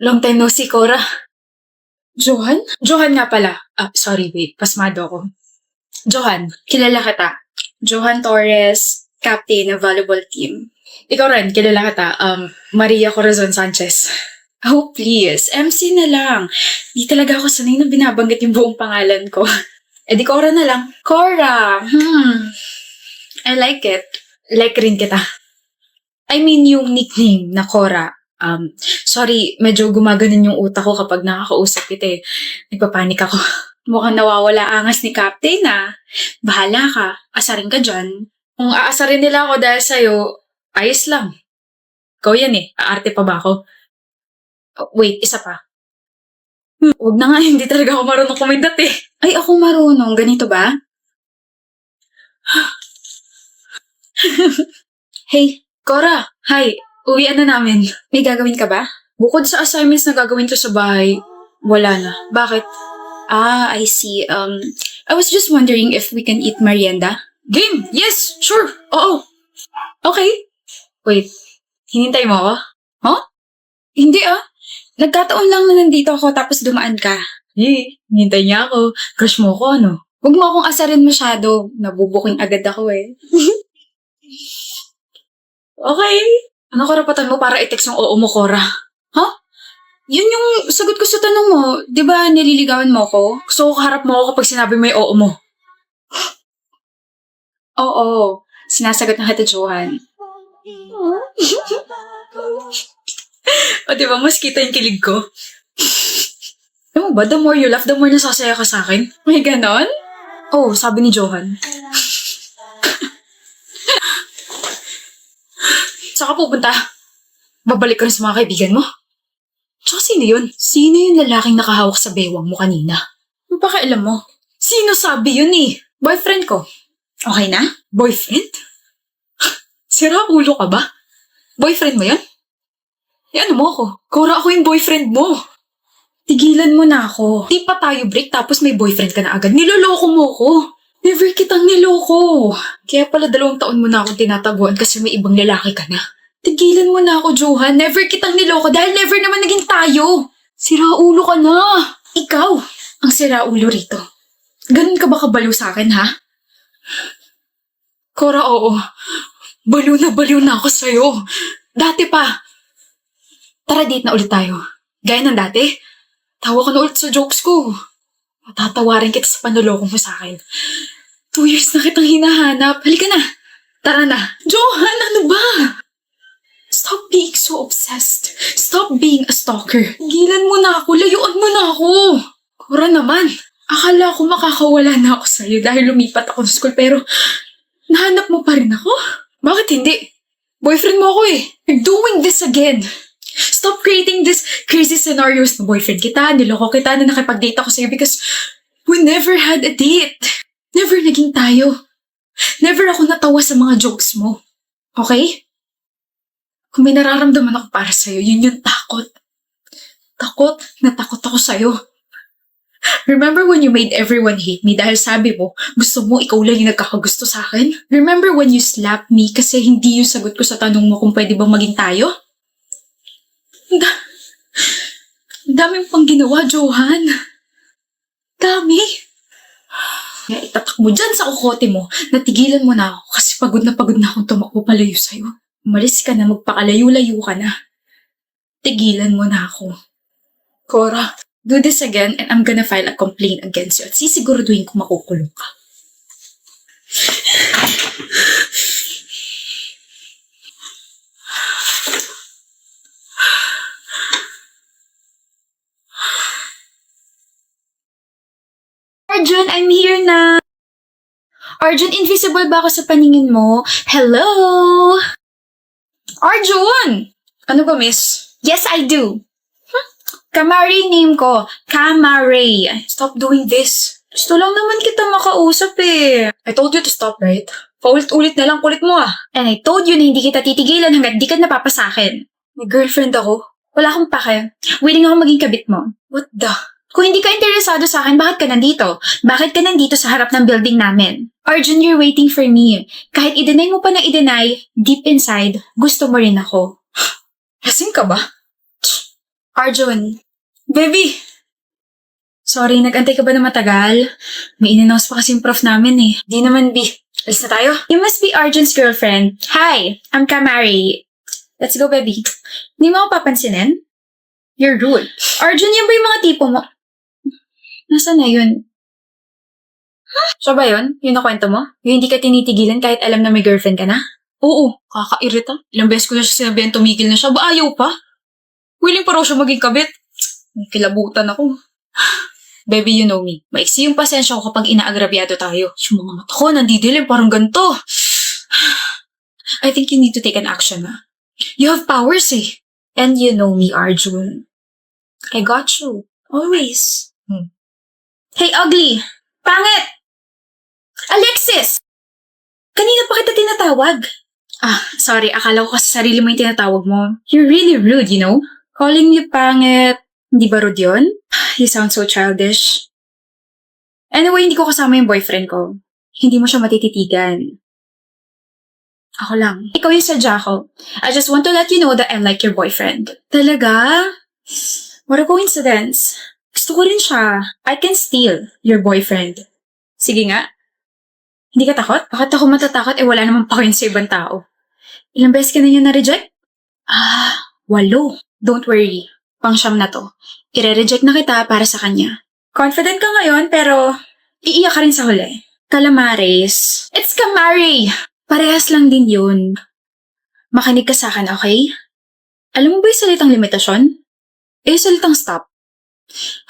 Long time no see, Cora. Johan? Johan nga pala. Sorry, wait. Pasmado ako. Johan, kilala kita. Johan Torres, captain ng volleyball team. Ikaw rin, kilala kita. Maria Corazon Sanchez. Oh, please. MC na lang. Di talaga ako sanay na binabanggit yung buong pangalan ko. Di Cora na lang. Cora! I like it. Like rin kita. I mean yung nickname na Cora. Sorry, medyo gumaganon yung utak ko kapag nakakausap kita eh. Nagpapanik ako. Mukhang nawawala angas ni Captain Bahala ka. Asarin ka dyan. Kung aasarin nila ako dahil sa'yo, ayos lang. Ikaw yan eh. Aarte pa ba ako? Wait, isa pa. Huwag na nga, hindi talaga ako marunong kumindat eh. Ay, ako marunong. Ganito ba? Hey, Cora. Hi. Uwian na namin. May gagawin ka ba? Bukod sa assignments na gagawin ko sa bahay, wala na. Bakit? I see. I was just wondering if we can eat merienda. Game! Yes! Sure! Oo! Okay. Wait. Hinintay mo ako? Huh? Hindi Nagkataon lang na nandito ako tapos dumaan ka. Hinintay niya ako. Crush mo ko, ano? Huwag mo akong asarin masyado. Nabubuking agad ako eh. Okay. Ano karapatan mo para i-text yung oo mo, Cora? Huh? Yun yung sagot ko sa tanong mo. Di ba nililigawan mo ko? Gusto ko kaharap mo ako kapag sinabi mo yung oo mo. Oo. Sinasagot na kita, Johan. O diba, mas kita yung kilig ko. Alam mo ba, the more you laugh, the more nasasaya ka sa akin. May ganon? Oh, sabi ni Johan. Saka pupunta. Babalik ka rin sa mga kaibigan mo. Tsaka sino yun? Sino yung lalaking nakahawak sa bewang mo kanina? Ano pa kailan mo? Sino sabi yun eh? Boyfriend ko. Okay na? Boyfriend? Sira ulo ka ba? Boyfriend mo yun? Ano mo ako? Cora, ako yung boyfriend mo. Tigilan mo na ako. Di pa tayo break tapos may boyfriend ka na agad. Niloloko mo ko. Never kitang niloko. Kaya pala 2 taon mo na akong tinatabuan kasi may ibang lalaki ka na. Tigilan mo na ako, Johan. Never kitang niloko dahil never naman naging tayo. Siraulo ka na. Ikaw ang siraulo rito. Ganun ka ba kabaliw sa akin, ha? Cora, oo. Baliw na ako sa'yo. Dati pa. Tara, date na ulit tayo. Gaya ng dati. Tawa ka na ulit sa jokes ko. Matatawarin kita sa panloloko mo sa akin. 2 years na kitang hinahanap. Halika na. Tara na. Johan, ano ba? Stop being so obsessed. Stop being a stalker. Gilan mo na ako. Layuan mo na ako. Cora naman. Akala ko makakawala na ako sa'yo dahil lumipat ako sa school pero nahanap mo pa rin ako? Bakit hindi? Boyfriend mo ako eh. You're doing this again. Stop creating this crazy scenarios na boyfriend kita, niloko kita na nakipag-date ako sa'yo because we never had a date. Never naging tayo. Never ako natawa sa mga jokes mo. Okay? Kung may nararamdaman ako para sa'yo, yun yung takot. Takot na takot ako sa'yo. Remember when you made everyone hate me dahil sabi mo, gusto mo ikaw lang yung nagkakagusto sa akin? Remember when you slapped me kasi hindi yung sagot ko sa tanong mo kung pwede bang maging tayo? Dami pang ginawa, Johan. Dami. Kaya itatak mo dyan sa kukote mo, natigilan mo na ako kasi pagod na akong tumakbo palayo sa'yo. Umalis ka na, magpakalayo-layo ka na. Tigilan mo na ako. Cora, do this again and I'm gonna file a complaint against you at sisiguraduhin ko makukulong ka. Arjun, I'm here na. Arjun, invisible ba ako sa paningin mo? Hello? Arjun! Ano ba, miss? Yes, I do. Kamari name ko. Kamari. Stop doing this. Gusto lang naman kita makausap eh. I told you to stop, right? Paulit-ulit na lang kulit mo And I told you na hindi kita titigilan hanggat di ka napapasakin. May girlfriend ako. Wala akong pake. Willing ako maging kabit mo. What the? Kung hindi ka interesado sa akin, bakit ka nandito? Bakit ka nandito sa harap ng building namin? Arjun, you're waiting for me. Kahit i-deny mo pa na i-deny, deep inside, gusto mo rin ako. Lasing ka ba? Arjun. Baby! Sorry, nag-antay ka ba na matagal? May in-announce pa kasing prof namin eh. Di naman, B. Alis na tayo? You must be Arjun's girlfriend. Hi, I'm Kamari. Let's go, baby. Hindi mo ako papansinin? You're rude. Arjun, yan ba yung mga tipo mo? Nasaan na yun? Siya ba yun? Yung nakwento mo? Yung hindi ka tinitigilan kahit alam na may girlfriend ka na? Oo, kakairita. Ilang beses ko na siya sinabihan tumigil na siya. Ba ayaw pa? Willing pa raw siya maging kabit. May kilabutan ako. Baby, you know me. Maiksi yung pasensya ko kapag inaagrabyado tayo. Yung mga mata ko, nandidilim, parang ganito. I think you need to take an action, ha? You have powers, eh. And you know me, Arjun. I got you. Always. Hey, ugly! Pangit! Alexis! Kanina pa kita tinatawag. Sorry. Akala ko kasi sarili mo yung tinatawag mo. You're really rude, you know? Calling you pangit. Hindi ba rude yun? You sound so childish. Anyway, hindi ko kasama yung boyfriend ko. Hindi mo siya matititigan. Ako lang. Ikaw yung sadya ko. I just want to let you know that I like your boyfriend. Talaga? What a coincidence. Gusto ko rin siya. I can steal your boyfriend. Sige nga. Hindi ka takot? Bakit ako matatakot? Wala naman pa ko yun sa ibang tao. Ilang beses ka na niya na-reject? 8. Don't worry. Pang-siyam na to. Ire-reject na kita para sa kanya. Confident ka ngayon, pero iiyak ka rin sa huli. Calamares. It's Kamari! Parehas lang din yun. Makinig ka sa akin, okay? Alam mo ba yung salitang limitasyon? Yung salitang stop.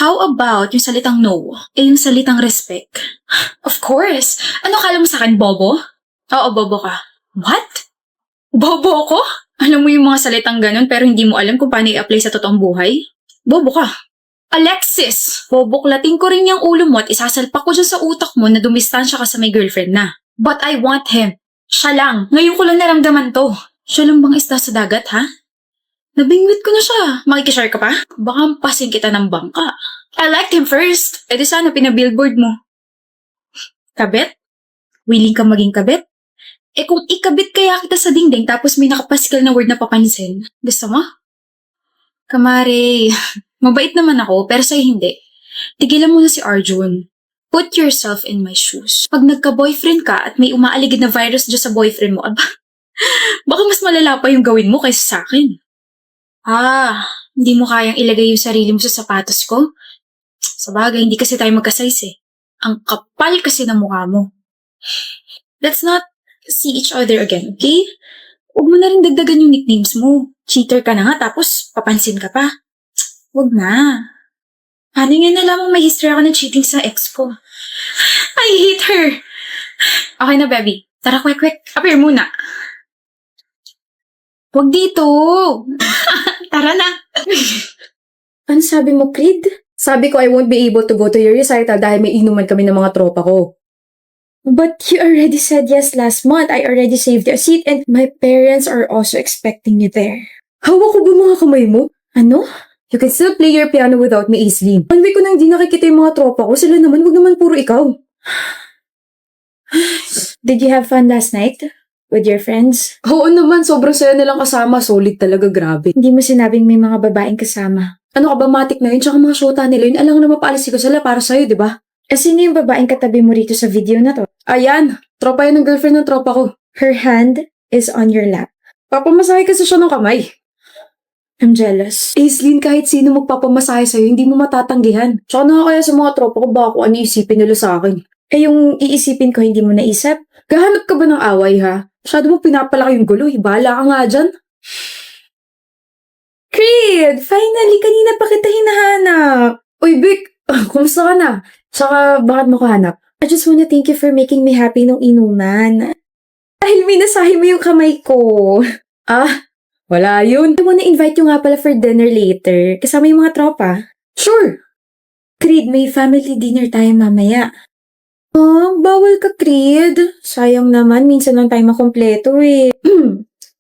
How about yung salitang no? Yung salitang respect? Of course! Ano kala mo sa akin, bobo? Oo, bobo ka. What? Bobo ko? Alam mo yung mga salitang ganun pero hindi mo alam kung paano i-apply sa totoong buhay? Bobo ka. Alexis! Boboklating ko rin yung ulo mo at isasalpak ko dyan sa utak mo na dumistansya ka sa may girlfriend na. But I want him. Siya lang. Ngayon ko lang naramdaman to. Siya lang bang isda sa dagat, ha? Nabingwit ko na siya. Makikishare ka pa? Baka pasin kita ng bangka. I liked him first. E di sana pinabillboard mo. Kabit? Willing ka maging kabit? Kung ikabit kaya kita sa dingding tapos may nakapaskal na word na papansin, gusto mo? Kamari, mabait naman ako pero sa'yo hindi. Tigilan mo na si Arjun. Put yourself in my shoes. Pag nagka-boyfriend ka at may umaaligid na virus dyan sa boyfriend mo, baka mas malala pa yung gawin mo kaysa sa akin. Hindi mo kayang ilagay yung sarili mo sa sapatos ko? Sabagay, hindi kasi tayo magka-size eh. Ang kapal kasi ng mukha mo. Let's not see each other again, okay? Huwag mo na rin dagdagan yung nicknames mo. Cheater ka na nga, tapos papansin ka pa. Huwag na. Paano nga nalaman may history ako ng cheating sa ex ko? I hate her! Okay na, baby. Tara, quick. Appear muna. Huwag dito! Tara na! Ano sabi mo, Creed? Sabi ko I won't be able to go to your recital dahil may inuman kami ng mga tropa ko. But you already said yes last month. I already saved your seat and my parents are also expecting you there. Hawak ko ba mga kamay mo? Ano? You can still play your piano without me, Aislinn. One week ko nang di nakikita yung mga tropa ko. Sila naman, wag naman puro ikaw. Did you have fun last night? With your friends? Oo naman, sobrang saya nilang kasama. Solid talaga, grabe. Hindi mo sinabing may mga babaeng kasama. Ano ka ba, matik na yun? Tsaka mga shota nila yun. Alam na mapaalis ko sila para sa'yo, di ba? Sino yung babaeng katabi mo rito sa video na to? Ayan, tropa yan ng girlfriend ng tropa ko. Her hand is on your lap. Papamasahe kasi siya ng kamay. I'm jealous. Aislinn, kahit sino magpapamasahe sa'yo, hindi mo matatanggihan. Tsaka na kaya sa mga tropa ko, baka kung ano isipin nila sa akin. Yung iisipin ko hindi mo naisip? Gahanap ka ba ng away, ha? Masyado mo pinapalaki yung gulo, bahala ka nga dyan. Creed! Finally, kanina pa kita hinahanap. Uy, Vic! Kumusta ka na? Tsaka, bakit mo ko hanap? I just wanna thank you for making me happy nung inuman. Dahil minasahe mo yung kamay ko. Wala yun. I wanna invite you nga pala for dinner later. Kasama yung mga tropa. Sure! Creed, may family dinner tayo mamaya. Bawal ka, Creed. Sayang naman, minsan lang tayo makompleto eh.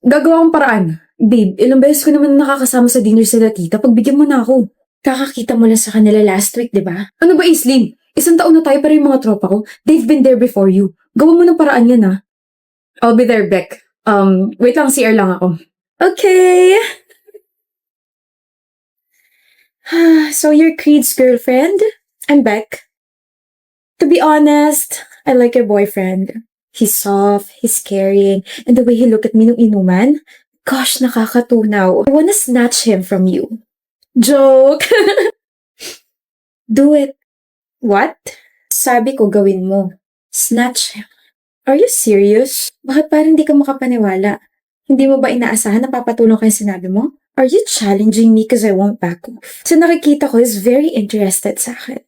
Gagawa kong paraan. Babe, ilang beses ko naman nakakasama sa dinner sila tita. Pagbigyan mo na ako. Kakakita mo lang sa kanila last week, di ba? Ano ba, Aislinn? 1 taon na tayo pero yung mga tropa ko, they've been there before you. Gawa mo ng paraan yan, ha? I'll be there, Beck. Wait lang, CR lang ako. Okay. So you're Creed's girlfriend? I'm Beck. To be honest, I like your boyfriend. He's soft, he's caring, and the way he looked at me nung inuman, gosh, nakakatunaw. I wanna snatch him from you. Joke! Do it. What? Sabi ko gawin mo. Snatch him. Are you serious? Bakit parang di ka makapaniwala? Hindi mo ba inaasahan na papatulong kayo sinabi mo? Are you challenging me because I won't back off? So nakikita ko is very interested sa akin.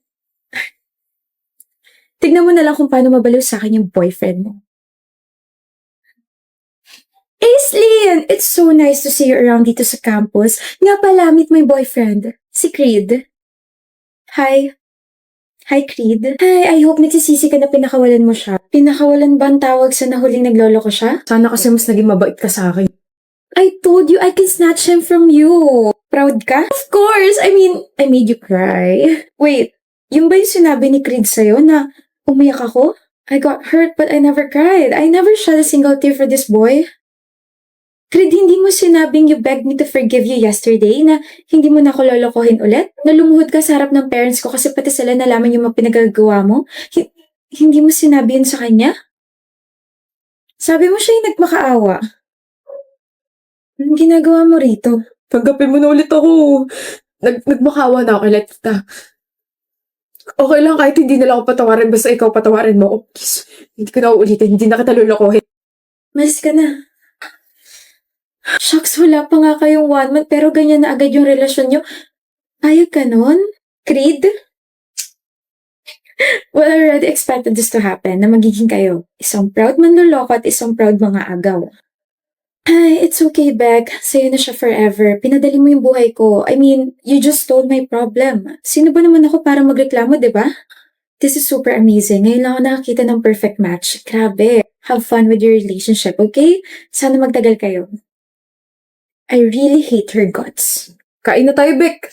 Tignan mo na lang kung paano mabaliw sa akin yung boyfriend mo. Aislinn! It's so nice to see you around dito sa campus. Nga pala, meet my boyfriend, si Creed. Hi. Hi, Creed. Hi, I hope nagsisisi ka na pinakawalan mo siya. Pinakawalan ba ang tawag sa nahuling nagloloko siya? Sana kasi mas naging mabait ka sa akin. I told you I can snatch him from you. Proud ka? Of course! I mean, I made you cry. Wait, yung ba yung sinabi ni Creed sa'yo na umiyak ako? I got hurt but I never cried. I never shed a single tear for this boy. Creed, hindi mo sinabing you begged me to forgive you yesterday na hindi mo na ako lolokohin ulit? Na lumuhod ka sa harap ng parents ko kasi pati sila nalaman yung mga pinagagawa mo? Hindi mo sinabi yun sa kanya? Sabi mo siya yung nagmakaawa. Anong ginagawa mo rito? Tanggapin mo na ulit ako. Nagmakawa na ako kay Tita. Okay lang kahit hindi nila ako patawarin, basta ikaw patawarin mo ako. Please, hindi ko na uulitin, hindi na kita lulukohin. Malis ka na. Shucks, wala pa nga kayong 1 month pero ganyan na agad yung relasyon nyo. Ayag ka nun? Creed? Well, I already expected this to happen na magiging kayo. Isang proud manloloko at isang proud mga agaw. Ay, it's okay, Beck. Sa'yo na siya forever. Pinadali mo yung buhay ko. I mean, you just stole my problem. Sino ba naman ako para magreklamo, di ba? This is super amazing. Ngayon lang ako nakakita ng perfect match. Grabe. Have fun with your relationship, okay? Sana magtagal kayo. I really hate her guts. Kain na tayo, Beck.